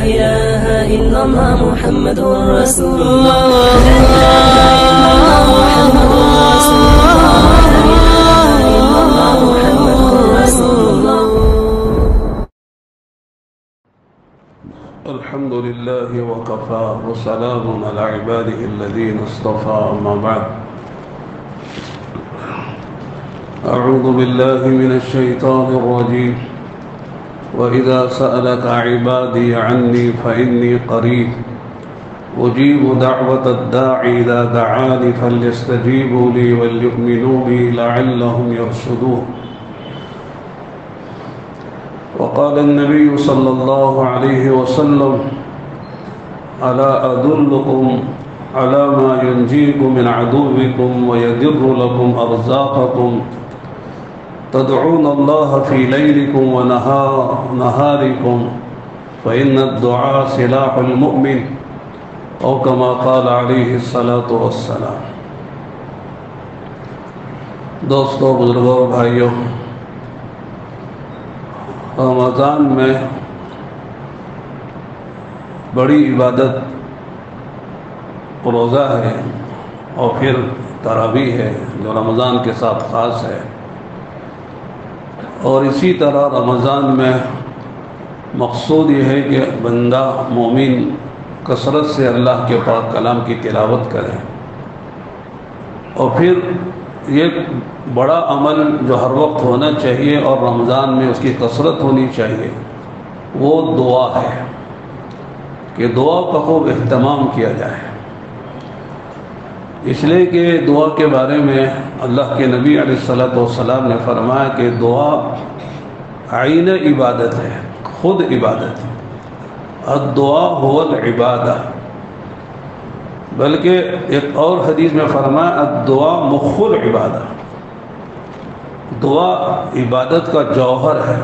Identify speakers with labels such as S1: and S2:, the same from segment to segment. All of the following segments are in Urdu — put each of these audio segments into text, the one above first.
S1: إله إلا الله محمد رسول الله لا إله إلا الله محمد رسول الله لا إله إلا الله محمد رسول الله.
S2: الحمد لله وكفى وسلام على عباده الذين اصطفى أما بعد. أعوذ بالله من الشيطان الرجيم. وإذا سألك عبادي عني فإني قريب أجيب دعوة الداعي إذا دعاني فليستجيبوا لي وليؤمنوا بي لعلهم يرشدون. وقال النبي صلى الله عليه وسلم ألا أدلكم على ما ينجيكم من عدوكم ويدر لكم أرزاقكم تدعون الله في ليلكم ونهاركم فإن الدعاء سلاح المؤمن أو كما قال عليه الصلاة والسلام. دوستو، بزرگوں، بھائیوں، رمضان میں بڑی عبادت روزہ ہے اور پھر تراویح ہے جو رمضان کے ساتھ خاص ہے. اور اسی طرح رمضان میں مقصود یہ ہے کہ بندہ مومن کثرت سے اللہ کے پاک کلام کی تلاوت کرے. اور پھر یہ بڑا عمل جو ہر وقت ہونا چاہیے اور رمضان میں اس کی کثرت ہونی چاہیے وہ دعا ہے کہ دعا کا خوب اہتمام کیا جائے. اس لیے کہ دعا کے بارے میں اللہ کے نبی علیہ السلام نے فرمایا کہ دعا عین عبادت ہے، خود عبادت ہے. الدعا هو العبادہ. بلکہ ایک اور حدیث میں فرمایا الدعا مخ العبادہ. دعا عبادت کا جوہر ہے،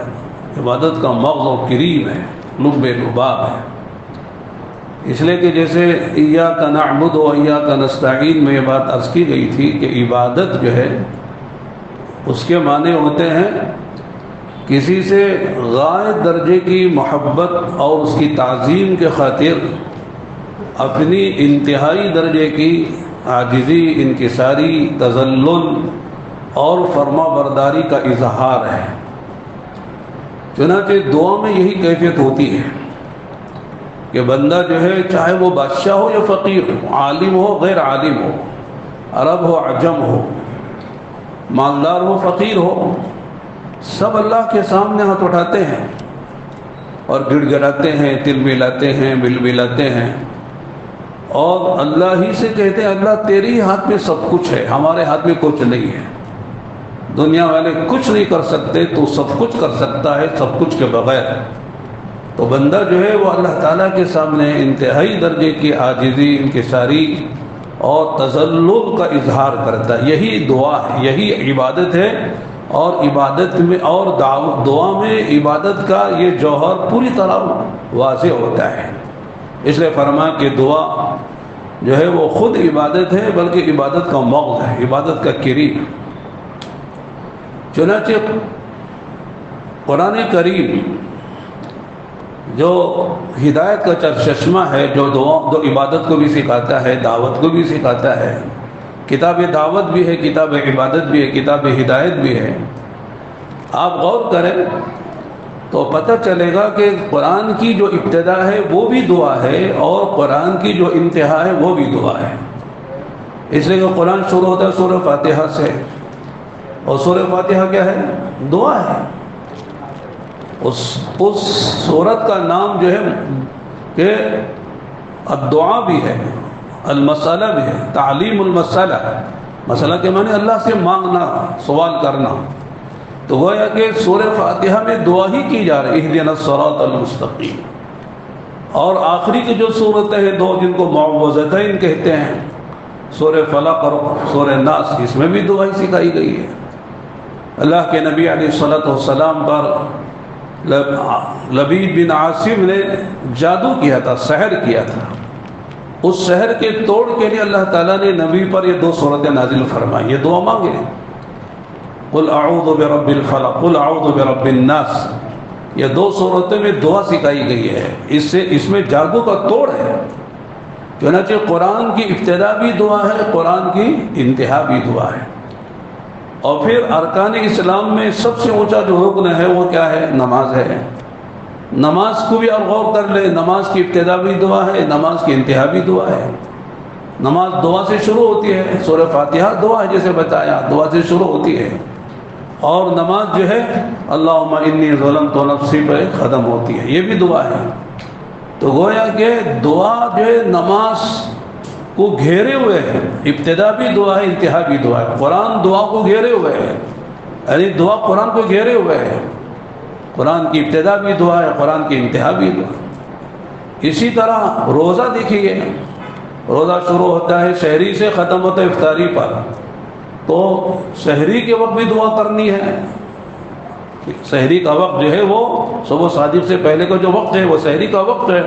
S2: عبادت کا مغز و کریم ہے، لب لباب ہے. اس لیے کہ جیسے ایاک نعبد و ایاک نستعین میں یہ بات عرض کی گئی تھی کہ عبادت جو ہے اس کے معنی ہوتے ہیں کسی سے غائب درجے کی محبت اور اس کی تعظیم کے خاطر اپنی انتہائی درجے کی عاجزی، انکساری، تذلل اور فرما برداری کا اظہار ہے. چنانچہ دعا میں یہی کیفیت ہوتی ہے کہ بندہ جو ہے چاہے وہ بادشاہ ہو یا فقیر ہو، عالم ہو غیر عالم ہو، عرب ہو عجم ہو، مالدار ہو فقیر ہو، سب اللہ کے سامنے ہاتھ اٹھاتے ہیں اور گڑ گڑاتے ہیں، تل ملاتے ہیں، بل ملاتے ہیں اور اللہ ہی سے کہتے ہیں اللہ تیرے ہی ہاتھ میں سب کچھ ہے، ہمارے ہاتھ میں کچھ نہیں ہے. دنیا والے کچھ نہیں کر سکتے، تو سب کچھ کر سکتا ہے سب کچھ کے بغیر. تو بندہ جو ہے وہ اللہ تعالیٰ کے سامنے انتہائی درجے کی عاجزی، انکساری اور تذلل کا اظہار کرتا ہے. یہی دعا ہے، یہی عبادت ہے. اور عبادت میں اور دعا میں عبادت کا یہ جوہر پوری طرح واضح ہوتا ہے. اس لیے فرمایا کہ دعا جو ہے وہ خود عبادت ہے، بلکہ عبادت کا مغز ہے، عبادت کا کریم. چنانچہ قرآن کریم جو ہدایت کا چشمہ ہے، جو عبادت کو بھی سکھاتا ہے، دعوت کو بھی سکھاتا ہے، کتاب دعوت بھی ہے، کتاب عبادت بھی ہے، کتاب ہدایت بھی ہے. آپ غور کریں تو پتہ چلے گا کہ قرآن کی جو ابتدا ہے وہ بھی دعا ہے اور قرآن کی جو انتہا ہے وہ بھی دعا ہے. اس لیے کہ قرآن شروع ہوتا ہے سورہ فاتحہ سے، اور سورہ فاتحہ کیا ہے؟ دعا ہے. اس سورت کا نام جو ہے کہ الدعا بھی ہے، المسئلہ بھی ہے، تعلیم المسئلہ. مسئلہ کے معنی اللہ سے مانگنا، سوال کرنا. تو گویا کہ سورہ فاتحہ میں دعا ہی کی جا رہی ہے اہدنا الصراط المستقیم. اور آخری کی جو صورتیں ہیں دو جن کو معوذتین کہتے ہیں، سورہ فلق اور سورہ ناس، اس میں بھی دعا ہی سکھائی گئی ہے. اللہ کے نبی علیہ السلام پر لبید بن عاصم نے جادو کیا تھا، سحر کیا تھا. اس سحر کے توڑ کے لیے اللہ تعالیٰ نے نبی پر یہ دو صورتیں نازل فرمائی. یہ دعا مانگے، قل اعوذ برب الفلق قل اعوذ برب الناس. یہ 2 صورتوں میں دعا سکھائی گئی ہے، اس میں جادو کا توڑ ہے۔ چنانچہ قرآن کی ابتدا بھی دعا ہے، قرآن کی انتہا بھی دعا ہے۔ اور پھر ارکان اسلام میں سب سے اونچا جو رکن ہے وہ کیا ہے؟ نماز ہے۔ نماز کو بھی آپ غور کر لیں، نماز کی ابتدا بھی دعا ہے، نماز کی انتہا بھی دعا ہے۔ نماز دعا سے شروع ہوتی ہے، سورہ فاتحہ دعا ہے، جیسے بتایا دعا سے شروع ہوتی ہے، اور نماز جو ہے اللہم انی ظلمت نفسی پر ختم ہوتی ہے، یہ بھی دعا ہے۔ تو گویا کہ دعا جو ہے نماز کو گھیرے ہوئے ہے، ابتدا بھی دعا ہے، انتہا بھی دعا ہے۔ قرآن دعا کو گھیرے ہوئے ہے، یعنی دعا قرآن کو گھیرے ہوئے ہے، قرآن کی ابتدا بھی دعا ہے، قرآن کی انتہا بھی دعا۔ اسی طرح روزہ دیکھیے، روزہ شروع ہوتا ہے سحری سے، ختم ہوتا ہے افطاری پر، تو سحری کے وقت بھی دعا کرنی ہے۔ سحری کا وقت جو ہے وہ صبح صادق سے پہلے کا جو وقت ہے وہ سحری کا وقت ہے،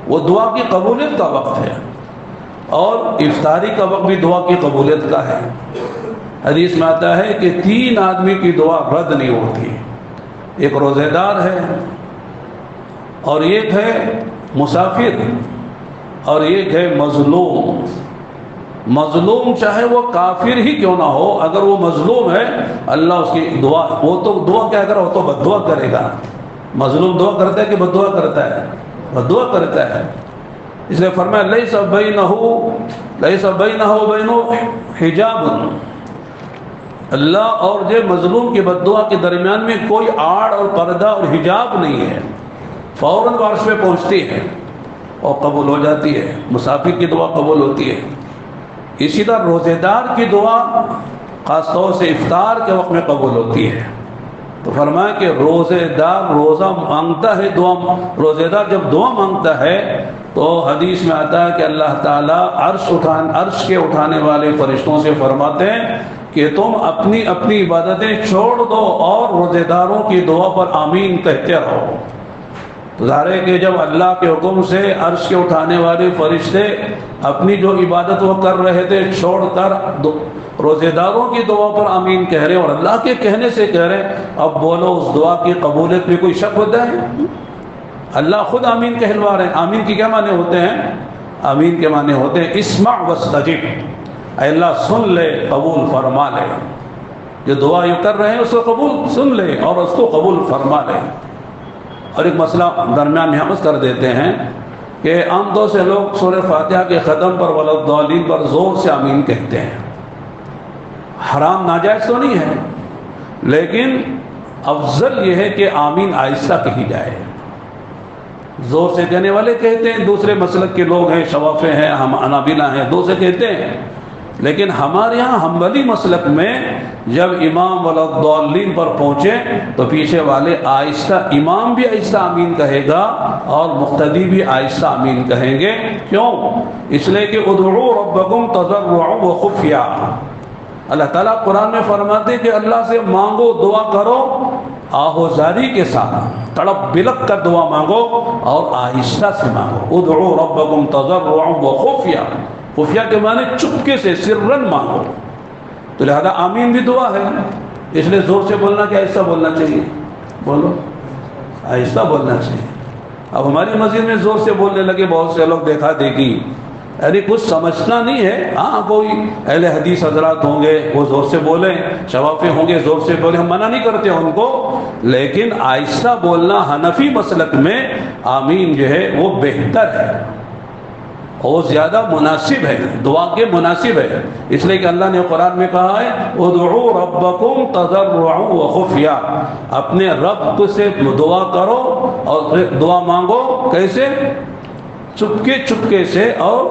S2: وہ دعا کی قبولیت کا وقت ہے، اور افطاری کا وقت بھی دعا کی قبولیت کا ہے۔ حدیث میں آتا ہے کہ 3 آدمی کی دعا رد نہیں ہوتی، ایک روزہ دار ہے، اور ایک ہے مسافر، اور ایک ہے مظلوم۔ مظلوم چاہے وہ کافر ہی کیوں نہ ہو، اگر وہ مظلوم ہے اللہ اس کی دعا، وہ تو دعا کیا کرے، وہ تو بد دعا کرے گا۔ مظلوم دعا کرتا ہے کہ بد دعا کرتا ہے؟ بد دعا کرتا ہے۔ اس لیے فرمایا لیس بینہ وبینہ حجاب، اللہ اور جو مظلوم کی بد دعا کے درمیان میں کوئی آڑ اور پردہ اور حجاب نہیں ہے، فوراً عرش پہ پہنچتی ہے اور قبول ہو جاتی ہے۔ مسافر کی دعا قبول ہوتی ہے۔ اسی طرح روزے دار کی دعا خاص طور سے افطار کے وقت میں قبول ہوتی ہے۔ تو فرمایا کہ روزے دار روزہ مانگتا ہے، روزے دار جب دعا مانگتا ہے تو حدیث میں آتا ہے کہ اللہ تعالیٰ عرش کے اٹھانے والے فرشتوں سے فرماتے ہیں کہ تم اپنی اپنی عبادتیں چھوڑ دو اور روزے داروں کی دعا پر آمین کہتے رہو۔ تو ظاہر ہے کہ جب اللہ کے حکم سے عرش کے اٹھانے والے فرشتے اپنی جو عبادت وہ کر رہے تھے چھوڑ کر روزے داروں کی دعا پر آمین کہہ رہے اور اللہ کے کہنے سے کہہ رہے، اب بولو اس دعا کی قبولیت میں کوئی شک ہوتا ہے؟ اللہ خود آمین کہلوا رہے ہیں۔ آمین کی کیا معنی ہوتے ہیں؟ آمین کے معنی ہوتے ہیں اسمع واستجب، اے اللہ سن لے، قبول فرما لے۔ جو دعا یہ کر رہے ہیں اس کو قبول سن لے اور اس کو قبول فرما لے۔ اور ایک مسئلہ درمیان میں ہم کر دیتے ہیں کہ عام طور سے لوگ سورہ فاتحہ کے ختم پر وللضالین پر زور سے آمین کہتے ہیں۔ حرام ناجائز تو نہیں ہے، لیکن افضل یہ ہے کہ آمین آہستہ کہی جائے۔ زور سے کہنے والے کہتے ہیں، دوسرے مسلک کے لوگ ہیں، شوافے ہیں، ہم حنابلہ ہیں، زور سے کہتے ہیں، لیکن ہمارے یہاں حنبلی مسلک میں جب امام وللضالین پر پہنچے تو پیچھے والے آہستہ، امام بھی آہستہ آمین کہے گا اور مقتدی بھی آہستہ آمین کہیں گے۔ کیوں؟ اس لیے کہ ادعوا ربکم تضرعا وخفیا، اللہ تعالیٰ قرآن میں فرماتے ہیں کہ اللہ سے مانگو، دعا کرو آہوزاری کے ساتھ، تڑپ بلک کر دعا مانگو اور آہستہ سے مانگو۔ ادعوا ربکم تضرعا وخفیا، خفیہ کے معنی چپکے سے، سرن مانگو۔ تو لہذا آمین بھی دعا ہے، اس لیے زور سے بولنا کہ آہستہ بولنا چاہیے؟ بولو، آہستہ بولنا چاہیے۔ اب ہماری مسجد میں زور سے بولنے لگے بہت سے لوگ، دیکھا دیکھی، یعنی کچھ سمجھنا نہیں ہے۔ ہاں کوئی اہل حدیث حضرات ہوں گے وہ زور سے بولیں، شوافے ہوں گے زور سے بولیں، ہم منع نہیں کرتے ان کو، لیکن آہستہ بولنا حنفی مسلک میں آمین جو ہے وہ بہتر ہے اور زیادہ مناسب ہے، دعا کے مناسب ہے۔ اس لیے کہ اللہ نے قرآن میں کہا ہے ادعوا ربکم تضرعا وخفیا، اپنے رب سے دعا کرو اور دعا مانگو، کیسے؟ چپکے چپکے سے اور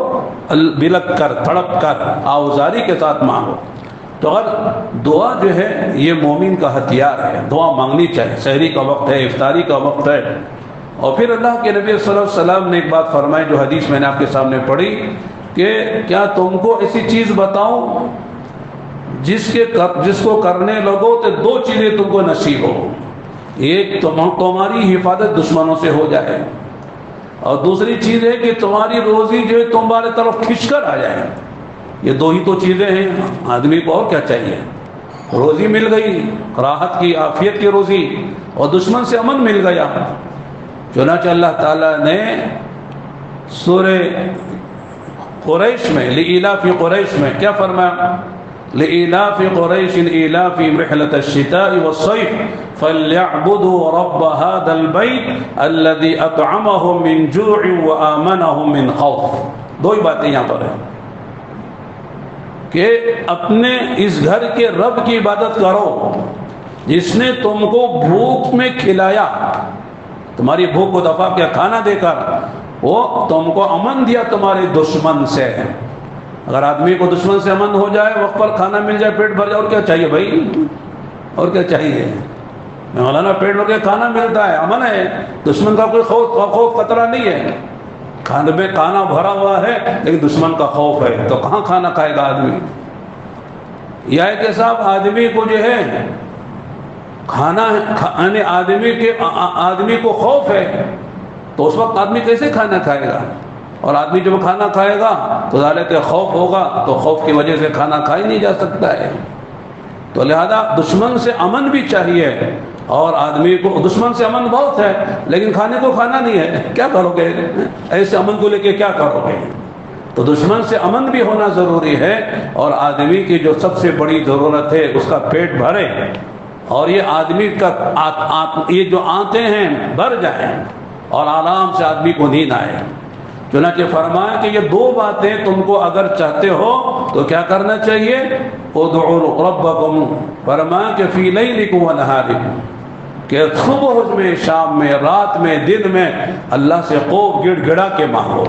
S2: بلک کر، تڑپ کر، آوزاری کے ساتھ مانگو۔ تو اگر دعا جو ہے یہ مومن کا ہتھیار ہے، دعا مانگنی چاہیے۔ سحری کا وقت ہے، افطاری کا وقت ہے۔ اور پھر اللہ کے نبی صلی اللہ علیہ وسلم نے ایک بات فرمائی جو حدیث میں نے آپ کے سامنے پڑھی کہ کیا تم کو ایسی چیز بتاؤں جس کو کرنے لگو تو 2 چیزیں تم کو نصیب ہو، ایک تمہاری حفاظت دشمنوں سے ہو جائے، اور دوسری چیز ہے کہ تمہاری روزی جو ہے تمہارے طرف کھنچ کر آ جائے۔ یہ 2 ہی تو چیزیں ہیں، آدمی کو اور کیا چاہیے؟ روزی مل گئی، راحت کی، عافیت کی روزی، اور دشمن سے امن مل گیا۔ چنانچہ اللہ تعالیٰ نے سورہ قریش میں لإلاف قریش میں کیا فرمایا؟ لإلاف قریش إلافهم رحلة الشتاء والصيف فليعبدوا رب هذا البيت الذي أطعمهم من جوع وآمنهم من خوف۔ دو ہی باتیں یہاں پر ہیں کہ اپنے اس گھر کے رب کی عبادت کرو جس نے تم کو بھوک میں کھلایا، تمہاری بھوک کو دفع کیا کھانا دے کر، وہ تم کو امن دیا تمہارے دشمن سے۔ اگر آدمی کو دشمن سے امن ہو جائے، وقت پر کھانا مل جائے، پیٹ بھر جائے، اور کیا چاہیے بھائی؟ اور کیا چاہیے؟ مولانا پیٹ بھر کے کھانا ملتا ہے، امن ہے، دشمن کا کوئی خوف خطرہ نہیں ہے۔ کھانے میں کھانا بھرا ہوا ہے لیکن دشمن کا خوف ہے، تو کہاں کھانا کھائے گا آدمی؟ یا ہے کہ صاحب آدمی کو جو ہے کھانا یعنی آدمی کو خوف ہے، تو اس وقت آدمی کیسے کھانا کھائے گا؟ اور آدمی جب کھانا کھائے گا تو ظاہر ہے کہ خوف ہوگا، تو خوف کی وجہ سے کھانا کھا ہی نہیں جا سکتا ہے۔ تو لہذا دشمن سے امن بھی چاہیے، اور آدمی کو دشمن سے امن بہت ہے لیکن کھانے کو کھانا نہیں ہے، کیا کرو گے؟ ایسے امن کو لے کے کیا کرو گے؟ تو دشمن سے امن بھی ہونا ضروری ہے، اور آدمی کی جو سب سے بڑی ضرورت ہے اس کا پیٹ بھرے، اور یہ آدمی کا یہ جو آنتیں ہیں بھر جائیں، اور آرام سے آدمی کو نیند آئے۔ چنانچہ فرمایا کہ یہ دو باتیں تم کو اگر چاہتے ہو تو کیا کرنا چاہیے؟ ادعوا ربکم، فرمایا کہ فی لیلکم و نہارکم، کہ صبح میں، شام میں، رات میں، دن میں اللہ سے خوف گڑ گڑا کے مانگو۔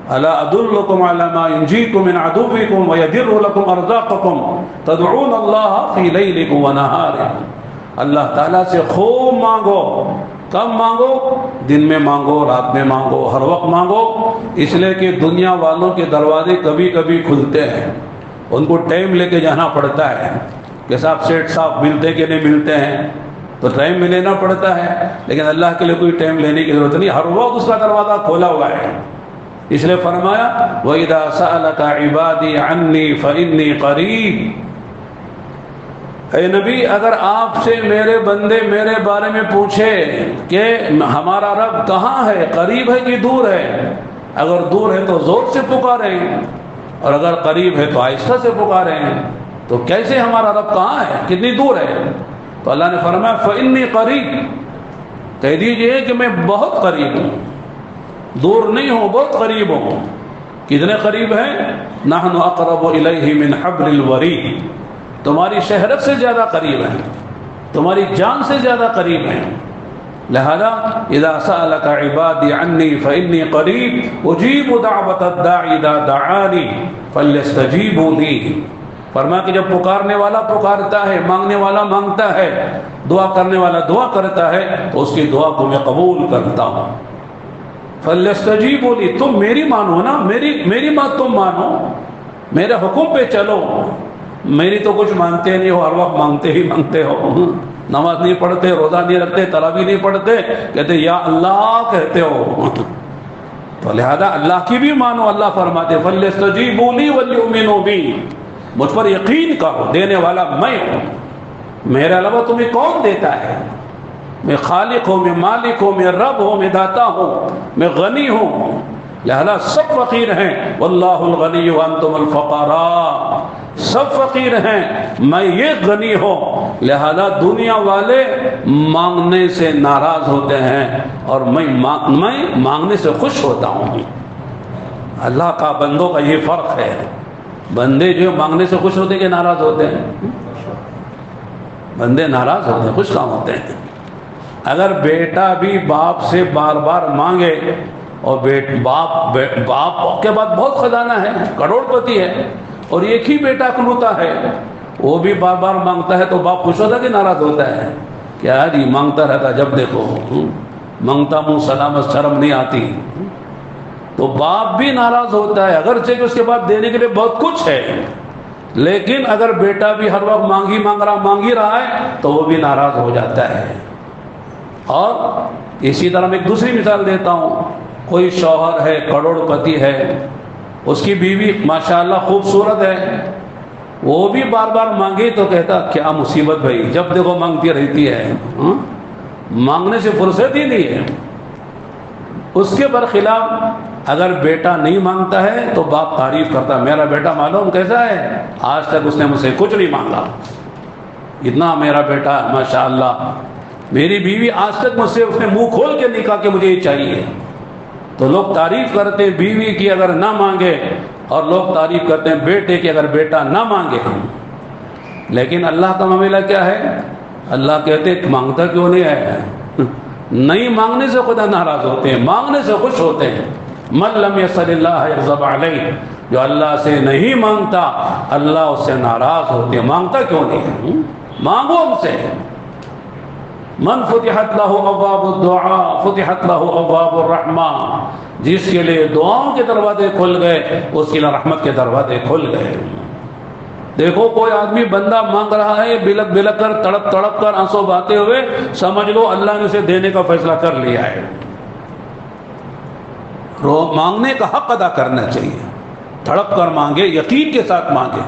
S2: الا ادلکم علی ما ینجیکم من عدوکم ویدر لکم ارزاقکم تدعون اللہ فی لیلکم و نہارکم۔ اللہ تعالیٰ سے خوب مانگو، کب مانگو؟ دن میں مانگو، رات میں مانگو، ہر وقت مانگو، اس لیے کہ دنیا والوں کے دروازے کبھی کبھی کھلتے ہیں، ان کو ٹائم لے کے جانا پڑتا ہے کہ صاحب سیٹ صاحب ملتے کہ نہیں ملتے ہیں، تو ٹائم میں لینا پڑتا ہے، لیکن اللہ کے لیے کوئی ٹائم لینے کی ضرورت نہیں، ہر وقت اس کا دروازہ کھولا ہوا ہے۔ اس لیے فرمایا وَإِذَا سَأَلَكَ عِبَادِي عَنِّي فَإِنِّي قَرِيبٌ۔ اے نبی، اگر آپ سے میرے بندے میرے بارے میں پوچھے کہ ہمارا رب کہاں ہے، قریب ہے کہ دور ہے، اگر دور ہے تو زور سے پکاریں، اور اگر قریب ہے تو آہستہ سے پکاریں، تو کیسے ہمارا رب کہاں ہے، کتنی دور ہے؟ تو اللہ نے فرمایا فَإِنِّي قَرِيب، کہہ دیجئے کہ میں بہت قریب ہوں، دور نہیں ہوں، بہت قریب ہوں۔ کتنے قریب ہیں؟ نحن اقرب الیہ من حبل الورید، تمہاری شہرت سے زیادہ قریب ہیں، تمہاری جان سے زیادہ قریب ہیں۔ لہذا اذا سألك عبادی عنی فإنی قریب اجیب دعوت الداعی اذا دعانی فلیستجیبوا لی۔ فرمایا کہ جب پکارنے والا پکارتا ہے، مانگنے والا مانگتا ہے، دعا کرنے والا دعا کرتا ہے، تو اس کی دعا کو میں قبول کرتا ہوں۔ فلیستجیبوا لی، تم میری مانو نا، میری بات تم مانو، میرے حکم پہ چلو، میری تو کچھ مانتے نہیں ہو، ہر وقت مانگتے ہی مانگتے ہو، نماز نہیں پڑھتے، روزہ نہیں رکھتے، تراویح نہیں پڑھتے، کہتے یا اللہ کہتے ہو، تو لہذا اللہ کی بھی مانو۔ اللہ فرماتے فَلْيَسْتَجِيبُوا لِي وَلْيُؤْمِنُوا بِي، مجھ پر یقین کرو، دینے والا میں ہوں، میرے علاوہ تمہیں کون دیتا ہے؟ میں خالق ہوں، میں مالک ہوں، میں رب ہوں، میں داتا ہوں، میں غنی ہوں، لہذا سب فقیر ہیں، واللہ الغنی وانتم الفقراء، سب فقیر ہیں، میں یہ غنی ہوں، لہذا دنیا والے مانگنے سے ناراض ہوتے ہیں اور میں مانگنے سے خوش ہوتا ہوں۔ اللہ کا بندوں کا یہ فرق ہے، بندے جو مانگنے سے خوش ہوتے کہ ناراض ہوتے ہیں؟ بندے ناراض ہوتے ہیں، خوش کام ہوتے ہیں۔ اگر بیٹا بھی باپ سے بار بار مانگے، اور باپ کے بعد بہت خزانہ ہے، کروڑ پتی ہے، اور ایک ہی بیٹا اکلوتا ہے، وہ بھی بار بار مانگتا ہے، تو باپ خوش ہوتا کہ ناراض ہوتا ہے؟ کیا جی مانگتا رہتا، جب دیکھو مانگتا منہ سلامت، شرم نہیں آتی، تو باپ بھی ناراض ہوتا ہے، اگرچہ کہ اس کے بعد دینے کے لیے بہت کچھ ہے، لیکن اگر بیٹا بھی ہر وقت مانگ ہی رہا ہے تو وہ بھی ناراض ہو جاتا ہے۔ اور اسی طرح میں ایک دوسری مثال دیتا ہوں، کوئی شوہر ہے، کروڑ پتی ہے، اس کی بیوی ماشاءاللہ خوبصورت ہے، وہ بھی بار بار مانگی تو کہتا کیا مصیبت بھائی، جب دیکھو مانگتی رہتی ہے، مانگنے سے فرصت ہی نہیں ہے۔ اس کے برخلاف اگر بیٹا نہیں مانگتا ہے تو باپ تعریف کرتا، میرا بیٹا معلوم کیسا ہے، آج تک اس نے مجھ سے کچھ نہیں مانگا، اتنا میرا بیٹا ماشاءاللہ۔ میری بیوی آج تک مجھ سے اس نے منہ کھول کے نہیں کہا کہ مجھے یہ چاہیے۔ تو لوگ تعریف کرتے ہیں بیوی کی اگر نہ مانگے، اور لوگ تعریف کرتے ہیں بیٹے کی اگر بیٹا نہ مانگے۔ لیکن اللہ کا معاملہ کیا ہے؟ اللہ کہتے مانگتا کیوں نہیں ہے؟ نہیں مانگنے سے خدا ناراض ہوتے ہیں، مانگنے سے خوش ہوتے ہیں۔ من لم یسل اللہ یغضب علیہ، جو اللہ سے نہیں مانگتا اللہ اس سے ناراض ہوتے ہیں۔ مانگتا کیوں نہیں ہے؟ مانگو ہم سے۔ من فتحت لہ ابواب الدعاء فتحت لہ ابواب الرحمہ، جس کے لیے دعاؤں کے دروازے کھل گئے اس کے لیے رحمت کے دروازے کھل گئے۔ دیکھو کوئی آدمی بندہ مانگ رہا ہے بلک بلک کر، تڑپ تڑپ کر، آنسو بہاتے ہوئے، سمجھ لو اللہ نے اسے دینے کا فیصلہ کر لیا ہے۔ مانگنے کا حق ادا کرنا چاہیے، تڑپ کر مانگے، یقین کے ساتھ مانگے۔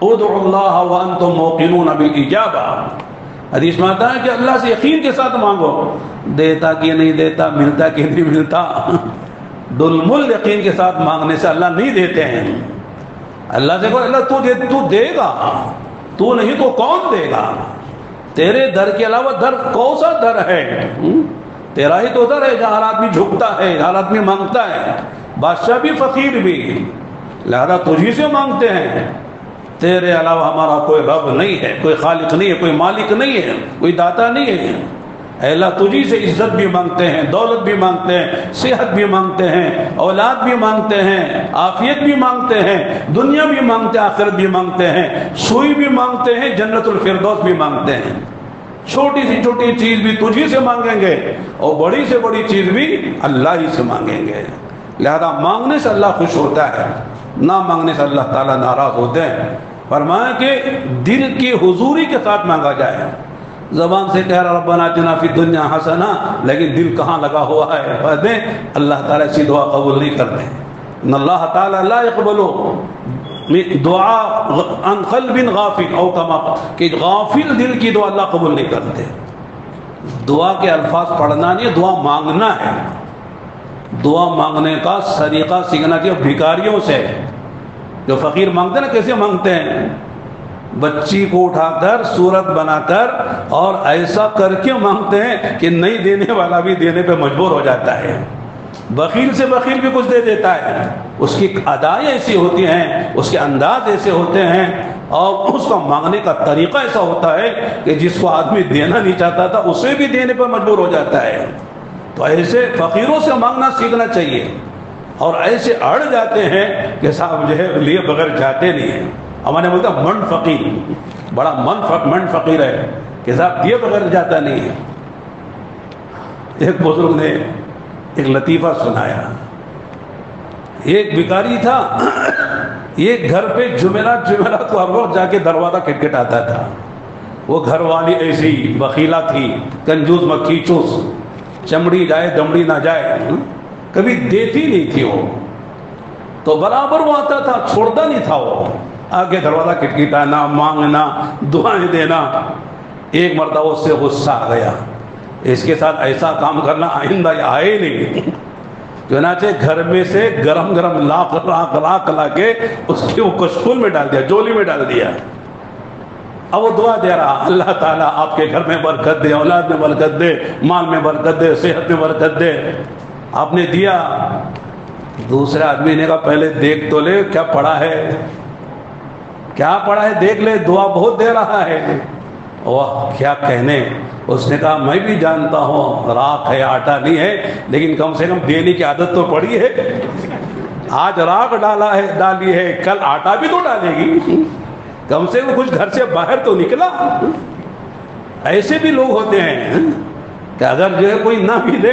S2: ادعوا اللہ وانتم موقنون بالاجابہ، حدیث میں آتا ہے کہ اللہ سے یقین کے ساتھ مانگو، دیتا کہ نہیں دیتا، ملتا کہ نہیں ملتا، دلمل یقین کے ساتھ مانگنے سے اللہ نہیں دیتے ہیں۔ اللہ سے کہو اللہ تو دے گا، تو نہیں تو کون دے گا؟ تیرے در کے علاوہ در کون سا در ہے؟ تیرا ہی تو در ہے جہاں ہر آدمی جھکتا ہے، ہر آدمی مانگتا ہے، بادشاہ بھی فقیر بھی، لہذا تجھی سے مانگتے ہیں۔ تیرے علاوہ ہمارا کوئی رب نہیں ہے، کوئی خالق نہیں ہے، کوئی مالک نہیں ہے، کوئی داتا نہیں ہے۔ اے اللہ تجھی سے عزت بھی مانگتے ہیں، دولت بھی مانگتے ہیں، صحت بھی مانگتے ہیں، اولاد بھی مانگتے ہیں، عافیت بھی مانگتے ہیں، دنیا بھی مانگتے ہیں، آخرت بھی مانگتے ہیں، سوئی بھی مانگتے ہیں، جنت الفردوس بھی مانگتے ہیں۔ چھوٹی سی چھوٹی چیز بھی تجھی سے مانگیں گے اور بڑی سے بڑی چیز بھی اللہ ہی سے مانگیں گے۔ لہذا مانگنے سے اللہ خوش ہوتا ہے، نہ مانگنے سے اللہ تعالیٰ ناراض ہوتے ہیں۔ فرمایا کہ دل کی حضوری کے ساتھ مانگا جائے، زبان سے کہہ رہا ربنا آتنا فی الدنیا حسنہ، لیکن دل کہاں لگا ہوا ہے؟ اللہ تعالیٰ ایسی دعا قبول نہیں کرتے۔ ان اللہ تعالیٰ لا يقبل دعا عن قلب غافل، او کما کہ غافل دل کی دعا اللہ قبول نہیں کرتے۔ دعا کے الفاظ پڑھنا نہیں، دعا مانگنا ہے۔ دعا مانگنے کا طریقہ سیکھنا چاہیے بھکاریوں سے۔ جو فقیر مانگتے ہیں نا، کیسے مانگتے ہیں؟ بچی کو اٹھا کر صورت بنا کر اور ایسا کر کے مانگتے ہیں کہ نہیں دینے والا بھی دینے پہ مجبور ہو جاتا ہے۔ بخیل سے بخیل بھی کچھ دے دیتا ہے، اس کی ادائیں ایسی ہوتی ہیں، اس کے انداز ایسے ہوتے ہیں، اور اس کا مانگنے کا طریقہ ایسا ہوتا ہے کہ جس کو آدمی دینا نہیں چاہتا تھا اسے بھی دینے پہ مجبور ہو جاتا ہے۔ تو ایسے فقیروں سے مانگنا سیکھنا چاہیے، اور ایسے اڑ جاتے ہیں کہ صاحب جو ہے لیے بغیر جاتے نہیں ہیں۔ ہمارے بولتا من فقیر، بڑا من فقیر ہے کہ صاحب دیے بغیر جاتا نہیں ہے۔ ایک بزرگ نے ایک لطیفہ سنایا، ایک بھکاری تھا، ایک گھر پہ جمعرات تو ہر روز جا کے دروازہ کھٹکھٹاتا تھا۔ وہ گھر والی ایسی بخیلہ تھی، کنجوس مکھی چوس، چمڑی جائے دمڑی نہ جائے، کبھی دیتی نہیں تھی وہ، تو برابر وہ آتا تھا، چھوڑتا نہیں تھا وہ، آگے دروازہ کھٹکھٹانا، مانگنا، دعائیں دینا۔ ایک مرتبہ اس سے غصہ آ گیا، اس کے ساتھ ایسا کام کرنا آئندہ آئے نہیں۔ چنانچہ گھر میں سے گرم گرم لاکھ لا کے اس کی وہ کشکول میں ڈال دیا، جولی میں ڈال دیا۔ اب وہ دعا دے رہا، اللہ تعالیٰ آپ کے گھر میں برکت دے، اولاد میں برکت دے، مال میں برکت دے، صحت میں برکت دے۔ آپ نے دیا، دوسرے آدمی نے کہا پہلے دیکھ تو لے کیا پڑھا ہے، کیا پڑھا ہے دیکھ لے، دعا بہت دے رہا ہے۔ واہ کیا کہنے، اس نے کہا میں بھی جانتا ہوں راکھ ہے، آٹا نہیں ہے، لیکن کم سے کم دینے کی عادت تو پڑی ہے۔ آج راکھ ڈالی ہے، کل آٹا بھی تو ڈالے گی، کم سے کم کچھ گھر سے باہر تو نکلا۔ ایسے بھی لوگ ہوتے ہیں کہ اگر جو ہے کوئی نہ بھی دے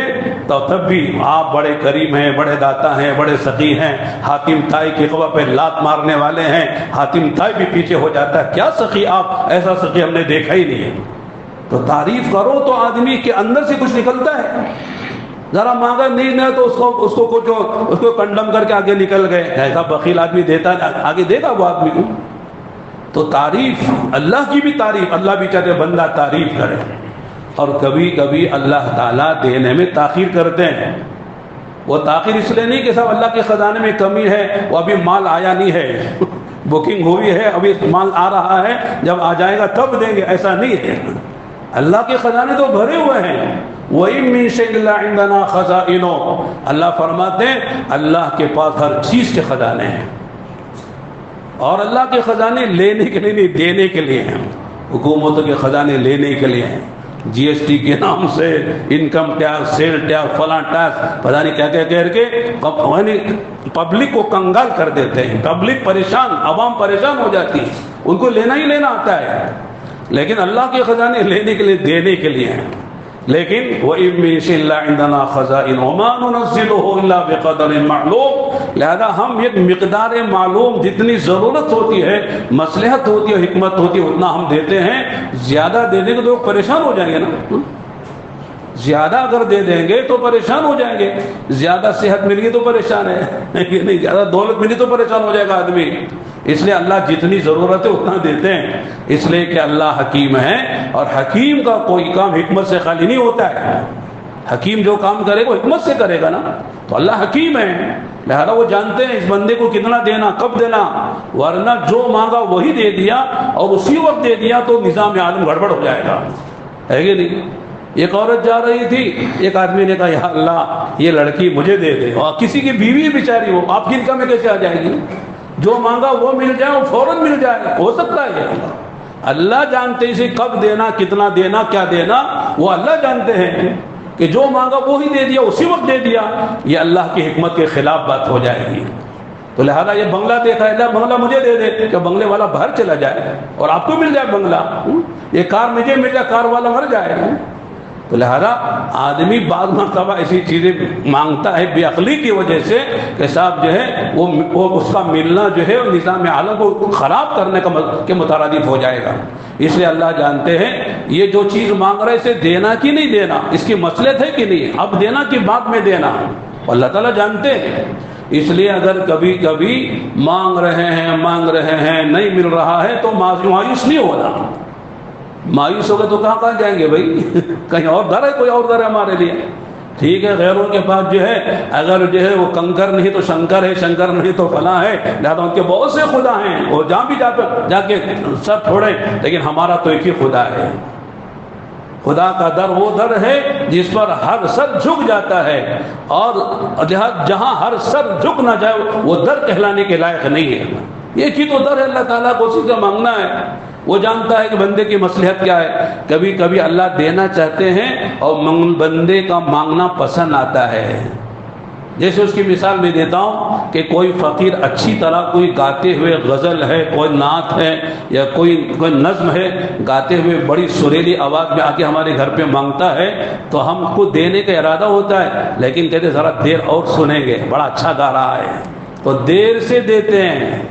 S2: تو تب بھی آپ بڑے کریم ہیں، بڑے داتا ہیں، بڑے سخی ہیں۔ حاتم طائی کی قبر پہ لات مارنے والے ہیں، حاتم طائی بھی پیچھے ہو جاتا ہے، کیا سخی آپ، ایسا سخی ہم نے دیکھا ہی نہیں ہے۔ تو تعریف کرو تو آدمی کے اندر سے کچھ نکلتا ہے۔ ذرا مانگا نہیں نہ تو اس کو کنڈم کر کے آگے نکل گئے، ایسا بخیل آدمی دیتا آگے دے گا وہ آدمی کو؟ تو تعریف اللہ کی بھی تعریف، اللہ بھی کہتے بندہ تعریف کرے. اور کبھی کبھی اللہ تعالیٰ دینے میں تاخیر کرتے ہیں. وہ تاخیر اس لیے نہیں کہ صاحب اللہ کے خزانے میں کمی ہے، وہ ابھی مال آیا نہیں ہے، بکنگ ہوئی ہے، ابھی مال آ رہا ہے، جب آ جائے گا تب دیں گے، ایسا نہیں ہے. اللہ کے خزانے تو بھرے ہوئے ہیں. وَإِن مِّن شَيْءٍ إِلَّا عِندَنَا خَزَائِنُهُ. اللہ فرماتے ہیں اللہ کے پاس ہر چیز کے خزانے ہیں. اور اللہ کے خزانے لینے کے لیے نہیں، دینے کے لیے ہیں. حکومتوں کے خزانے لینے کے لیے ہیں. جی ایس ٹی کے نام سے انکم ٹیکس، سیل ٹیکس، فلاں ٹیکس، پتہ نہیں کیا کہہ کے پبلک کو کنگال کر دیتے ہیں. پبلک پریشان، عوام پریشان ہو جاتی ہے. ان کو لینا ہی لینا آتا ہے. لیکن اللہ کے خزانے لینے کے لیے، دینے کے لیے ہیں. لیکن وَإِن مِّن شَيْءٍ إِلَّا عِندَنَا خَزَائِنُهُ وَمَا نُنَزِّلُهُ إِلَّا بِقَدَرٍ مَّعْلُومٍ. لہذا ہم ایک مقدار معلوم، جتنی ضرورت ہوتی ہے، مصلحت ہوتی ہے، حکمت ہوتی ہے، اتنا ہم دیتے ہیں. زیادہ دے دیں گے تو پریشان ہو جائیں گے نا. زیادہ اگر دے دیں گے تو پریشان ہو جائیں گے. زیادہ صحت مل گئی تو پریشان ہے، نہیں زیادہ دولت ملی تو پریشان ہو جائے گا آدمی. اس لیے اللہ جتنی ضرورت ہے اتنا دیتے ہیں. اس لیے کہ اللہ حکیم ہے، اور حکیم کا کوئی کام حکمت سے خالی نہیں ہوتا ہے. حکیم جو کام کرے وہ حکمت سے کرے گا نا. تو اللہ حکیم ہے، لہذا وہ جانتے ہیں اس بندے کو کتنا دینا، کب دینا. ورنہ جو مانگا وہی دے دیا اور اسی وقت دے دیا تو نظام عالم گڑبڑ ہو جائے گا، ہے کہ نہیں. ایک عورت جا رہی تھی، ایک آدمی نے کہا یا اللہ یہ لڑکی مجھے دے دے. اور کسی کی بیوی بیچاری ہو، آپ کی انکم میں کیسے آ جائے گی؟ جو مانگا وہ مل جائے، وہ فوراً مل جائے. ہو سکتا ہے اللہ جانتے اسے کب دینا، کتنا دینا، کیا دینا، وہ اللہ جانتے ہیں. کہ جو مانگا وہی دے دیا، اسی وقت دے دیا، یہ اللہ کی حکمت کے خلاف بات ہو جائے گی. تو لہذا یہ بنگلہ دیکھا ہے، بنگلہ مجھے دے دے، کہ بنگلے والا باہر چلا جائے اور آپ کو مل جائے بنگلہ. یہ کار مجھے مل جائے، کار والا مر جائے. تو لہذا آدمی بعض مرتبہ ایسی چیزیں مانگتا ہے بے عقلی کی وجہ سے کہ صاحب جو ہے وہ اس کا ملنا جو ہے نظام عالم کو خراب کرنے کے مترادف ہو جائے گا. اس لیے اللہ جانتے ہیں یہ جو چیز مانگ رہے اسے دینا کہ نہیں دینا، اس کی مصلحت ہے کہ نہیں، اب دینا کہ بعد میں دینا، اللہ تعالیٰ جانتے ہیں. اس لیے اگر کبھی کبھی مانگ رہے ہیں نہیں مل رہا ہے تو مایوس نہیں ہونا. مایوس ہوگا تو کہاں جائیں گے بھائی؟ کہیں اور در ہے، کوئی اور در ہے ہمارے لیے. ٹھیک ہے، غیروں کے پاس جو ہے اگر جو ہے وہ کنکر نہیں تو شنکر ہے، شنکر نہیں تو فلاں ہے، لہذا ان کے بہت سے خدا ہیں، وہ جہاں بھی جا کے سر پھوڑے، لیکن ہمارا تو ایک ہی خدا ہے. خدا کا در وہ در ہے جس پر ہر سر جھک جاتا ہے، اور جہاں ہر سر جھک نہ جائے وہ در کہلانے کے لائق نہیں ہے. ایک ہی تو در ہے اللہ تعالیٰ کو، اسی کا مانگنا ہے. وہ جانتا ہے کہ بندے کی مصلحت کیا ہے. کبھی کبھی اللہ دینا چاہتے ہیں اور بندے کا مانگنا پسند آتا ہے. جیسے اس کی مثال میں دیتا ہوں کہ کوئی فقیر اچھی طرح کوئی گاتے ہوئے غزل ہے، کوئی نعت ہے، یا کوئی نظم ہے گاتے ہوئے بڑی سریلی آواز میں آ کے ہمارے گھر پہ مانگتا ہے تو ہم کو دینے کا ارادہ ہوتا ہے، لیکن کہتے ذرا دیر اور سنیں گے، بڑا اچھا گا رہا ہے، تو دیر سے دیتے ہیں.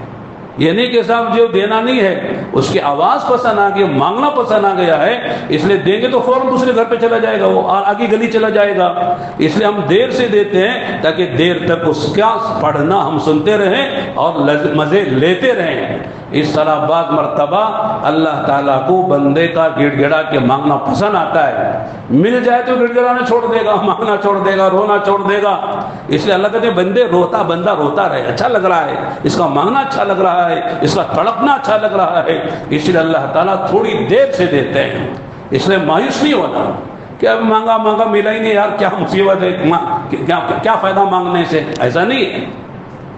S2: یہ نہیں کہ صاحب جو دینا نہیں ہے، اس کی آواز پسند آ گئی، مانگنا پسند آ گیا ہے، اس لیے دیں گے تو فوراً دوسرے گھر پہ چلا جائے گا، وہ آگے گلی چلا جائے گا. اس لیے ہم دیر سے دیتے ہیں تاکہ دیر تک اس کا پڑھنا ہم سنتے رہیں اور مزے لیتے رہیں. اس طرح بعض مرتبہ اللہ تعالیٰ کو بندے کا گڑ گڑا کے مانگنا پسند آتا ہے. مل جائے تو گڑ گڑانا چھوڑ دے گا، مانگنا چھوڑ دے گا، رونا چھوڑ دے گا. اس لیے اللہ کہتے ہیں بندہ روتا رہے، اچھا لگ رہا ہے، اس کا مانگنا اچھا لگ رہا ہے، اس کا تڑپنا اچھا لگ رہا ہے. اس لیے اللہ تعالیٰ تھوڑی دیر سے دیتے ہیں. اس لیے مایوس نہیں ہونا کہ اب مانگا ملا ہی نہیں، یار کیا مصیبت ہے، کیا فائدہ مانگنے سے. ایسا نہیں ہے.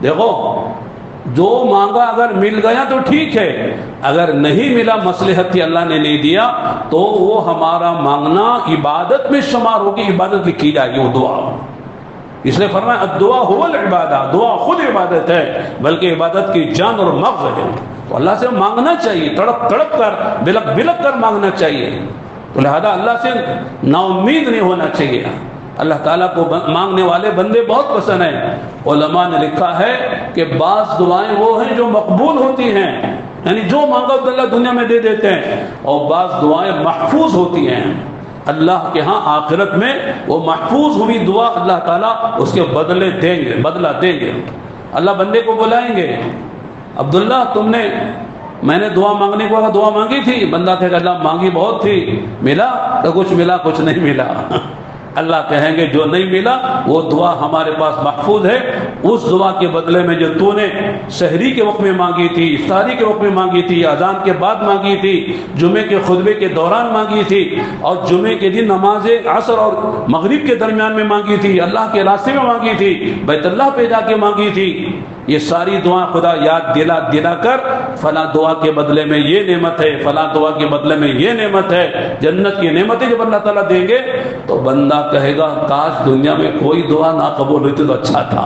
S2: دیکھو جو مانگا اگر مل گیا تو ٹھیک ہے، اگر نہیں ملا، مصلحت تھی اللہ نے نہیں دیا، تو وہ ہمارا مانگنا عبادت میں شمار ہوگی، عبادت لکھی جائے گی وہ دعا. اس لیے فرمایا الدعا هو العبادہ، دعا خود عبادت ہے، بلکہ عبادت کی جان اور مغز ہے. تو اللہ سے مانگنا چاہیے، تڑپ کر بلک کر مانگنا چاہیے. تو لہذا اللہ سے نا امید نہیں ہونا چاہیے. اللہ تعالیٰ کو مانگنے والے بندے بہت پسند ہیں. علماء نے لکھا ہے کہ بعض دعائیں وہ ہیں جو مقبول ہوتی ہیں، یعنی جو مانگا تو اللہ دنیا میں دے دیتے ہیں، اور بعض دعائیں محفوظ ہوتی ہیں اللہ کے ہاں آخرت میں. وہ محفوظ ہوئی دعا اللہ تعالیٰ اس کے بدلہ دیں گے. اللہ بندے کو بلائیں گے، عبداللہ تم نے میں نے دعا مانگنے کو دعا مانگی تھی، بندہ کہے گا اللہ مانگی بہت تھی، ملا تو کچھ ملا، کچھ نہیں ملا۔ اللہ کہیں گے جو نہیں ملا وہ دعا ہمارے پاس محفوظ ہے، اس دعا کے بدلے میں جو تو نے سحری کے وقت میں مانگی تھی، افطاری کے وقت میں مانگی تھی، اذان کے بعد مانگی تھی، جمعے کے خطبے کے دوران مانگی تھی، اور جمعے کے دن نماز عصر اور مغرب کے درمیان میں مانگی تھی، اللہ کے راستے میں مانگی تھی، بیت اللہ پہ جا کے مانگی تھی، یہ ساری دعا خدا یاد دلا کر فلاں دعا کے بدلے میں یہ نعمت ہے، فلاں دعا کے بدلے میں یہ نعمت ہے، جنت کی نعمتیں جب اللہ تعالیٰ دیں گے تو بندہ کہے گا کاش دنیا میں کوئی دعا نہ قبول ہوئی تو اچھا تھا،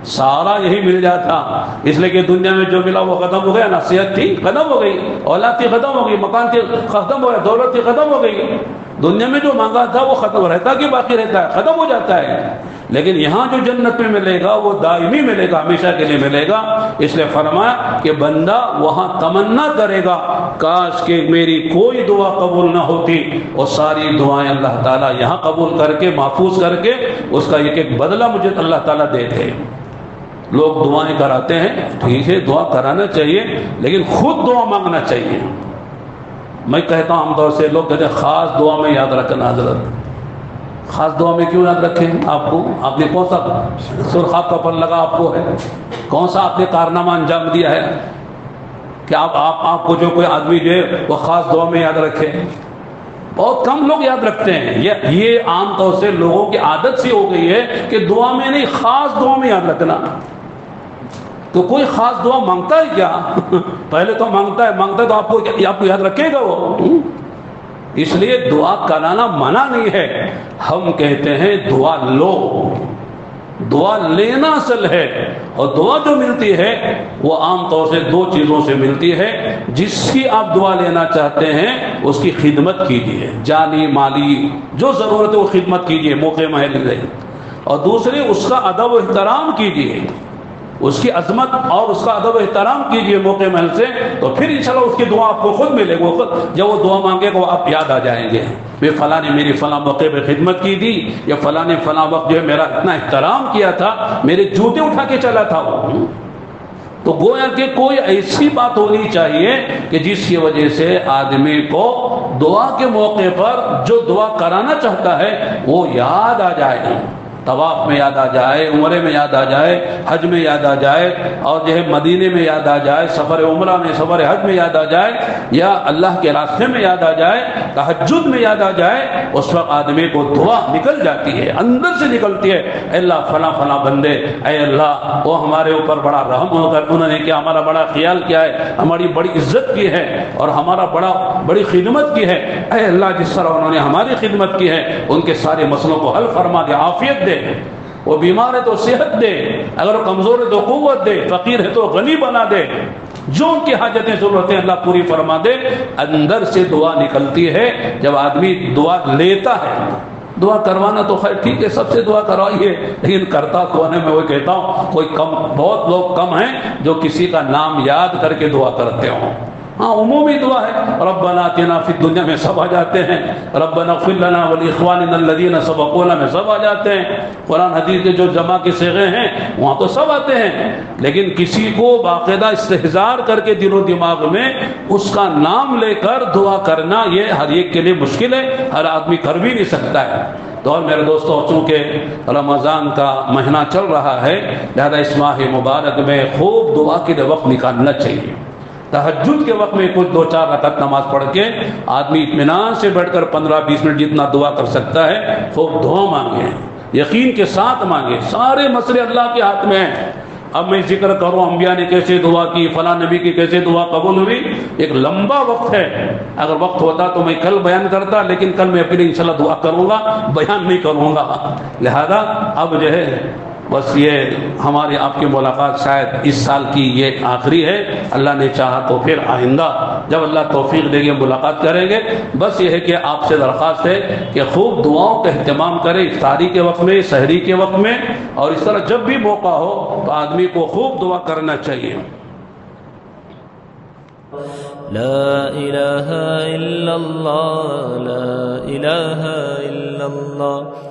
S2: سارا یہی مل جاتا، اس لیے کہ دنیا میں جو ملا وہ ختم ہو گیا، نا صحت تھی ختم ہو گئی، اولاد تھی ختم ہو گئی، مکان تھی ختم ہو گیا، دولت تھی ختم ہو گئی، دنیا میں جو مانگا تھا وہ ختم رہتا کہ باقی رہتا ہے، ختم ہو جاتا ہے، لیکن یہاں جو جنت میں ملے گا وہ دائمی ملے گا، ہمیشہ کے لیے ملے گا۔ اس لیے فرمایا کہ بندہ وہاں تمنا کرے گا کاش کہ میری کوئی دعا قبول نہ ہوتی، اور ساری دعائیں اللہ تعالیٰ یہاں قبول کر کے محفوظ کر کے اس کا ایک ایک بدلہ مجھے اللہ تعالیٰ دیتے۔ لوگ دعائیں کراتے ہیں، ٹھیک ہے دعا کرانا چاہیے، لیکن خود دعا مانگنا چاہیے۔ میں کہتا ہوں عام طور سے لوگ کہتے ہیں خاص دعا میں یاد رکھنا، حضرت خاص دعا میں کیوں یاد رکھیں آپ کو؟ آپ نے کون سا سرخاب کا پر لگا آپ کو ہے؟ کون سا آپ نے کارنامہ انجام دیا ہے کہ آپ کو جو کوئی آدمی جو ہے وہ خاص دعا میں یاد رکھے؟ بہت کم لوگ یاد رکھتے ہیں، یہ عام طور سے لوگوں کی عادت سی ہو گئی ہے کہ دعا میں نہیں، خاص دعا میں یاد رکھنا۔ تو کوئی خاص دعا مانگتا ہے کیا؟ پہلے تو مانگتا ہے تو آپ کو یاد رکھے گا وہ؟ اس لیے دعا کرانا منع نہیں ہے، ہم کہتے ہیں دعا لو، دعا لینا اصل ہے، اور دعا جو ملتی ہے وہ عام طور سے دو چیزوں سے ملتی ہے۔ جس کی آپ دعا لینا چاہتے ہیں اس کی خدمت کیجیے، جانی مالی جو ضرورت ہے وہ خدمت کیجیے، موقع محل رہے، اور دوسری اس کا ادب و احترام کیجیے، اس کی عظمت اور اس کا ادب و احترام کیجیے موقع محل سے، تو پھر انشاءاللہ اس کی دعا آپ کو خود ملے گی، جب وہ دعا مانگے گا وہ آپ یاد آ جائیں گے، میں فلاں نے میری فلاں موقع پہ خدمت کی تھی، یا فلاں نے فلاں وقت جو ہے میرا اتنا احترام کیا تھا، میرے جوتے اٹھا کے چلا تھا وہ۔ تو گویا کہ کوئی ایسی بات ہونی چاہیے کہ جس کی وجہ سے آدمی کو دعا کے موقع پر جو دعا کرانا چاہتا ہے وہ یاد آ جائے، طواف میں یاد آ جائے، عمرے میں یاد آ جائے، حج میں یاد آ جائے، اور جو ہے مدینے میں یاد آ جائے، سفر عمرہ میں، سفر حج میں یاد آ جائے، یا اللہ کے راستے میں یاد آ جائے، تہجد میں یاد آ جائے، اس وقت آدمی کو دعا نکل جاتی ہے، اندر سے نکلتی ہے، اے اللہ فلاں فلاں بندے، اے اللہ وہ ہمارے اوپر بڑا رحم ہو کر انہوں نے کیا ہمارا بڑا خیال کیا ہے، ہماری بڑی عزت کی ہے، اور ہمارا بڑی خدمت کی ہے، اے اللہ جس طرح انہوں نے ہماری خدمت کی ہے ان کے سارے مسئلوں کو حل فرما دے، عافیت دے، وہ بیمار ہے تو صحت دے، اگر وہ کمزور ہے تو قوت دے، فقیر ہے تو غنی بنا دے، جو ان کی حاجتیں ضرورتیں اللہ پوری فرما دے۔ اندر سے دعا نکلتی ہے جب آدمی دعا لیتا ہے۔ دعا کروانا تو خیر ٹھیک ہے، سب سے دعا کروائیے، لیکن کرتا کون ہے؟ میں وہ کہتا ہوں بہت لوگ کم ہیں جو کسی کا نام یاد کر کے دعا کرتے ہوں۔ ہاں عمومی دعا ہے، ربنا آتنا فی الدنیا میں سب آ جاتے ہیں، ربنا اغفر لنا ولاخواننا الذین سبقونا میں سب آ جاتے ہیں، قرآن حدیث کے جو جمع کے صیغے ہیں وہاں تو سب آتے ہیں، لیکن کسی کو باقاعدہ استحضار کر کے دل و دماغ میں اس کا نام لے کر دعا کرنا یہ ہر ایک کے لیے مشکل ہے، ہر آدمی کر بھی نہیں سکتا ہے۔ تو اور میرے دوستوں چونکہ رمضان کا مہینہ چل رہا ہے لہذا اس ماہ مبارک میں خوب دعا کے لیے وقت نکالنا چاہیے۔ تہجد کے وقت میں کچھ 2-4 رکعت نماز پڑھ کے آدمی اطمینان سے بیٹھ کر 15-20 منٹ جتنا دعا کر سکتا ہے خوب دعا مانگے، یقین کے ساتھ مانگے، سارے مسئلے اللہ کے ہاتھ میں ہیں۔ اب میں ذکر کروں انبیاء نے کیسے دعا کی، فلاں نبی کی کیسے دعا قبول ہوئی، ایک لمبا وقت ہے، اگر وقت ہوتا تو میں کل بیان کرتا، لیکن کل میں پھر انشاءاللہ دعا کروں گا، بیان نہیں کروں گا، لہذا اب جو ہے بس یہ ہماری آپ کی ملاقات شاید اس سال کی یہ آخری ہے، اللہ نے چاہا تو پھر آئندہ جب اللہ توفیق دے گے ملاقات کریں گے۔ بس یہ ہے کہ آپ سے درخواست ہے کہ خوب دعاؤں کا اہتمام کریں، افطاری کے وقت میں، سحری کے وقت میں، اور اس طرح جب بھی موقع ہو تو آدمی کو خوب دعا کرنا چاہیے۔
S1: لا الہ الا اللہ، لا الہ الا اللہ،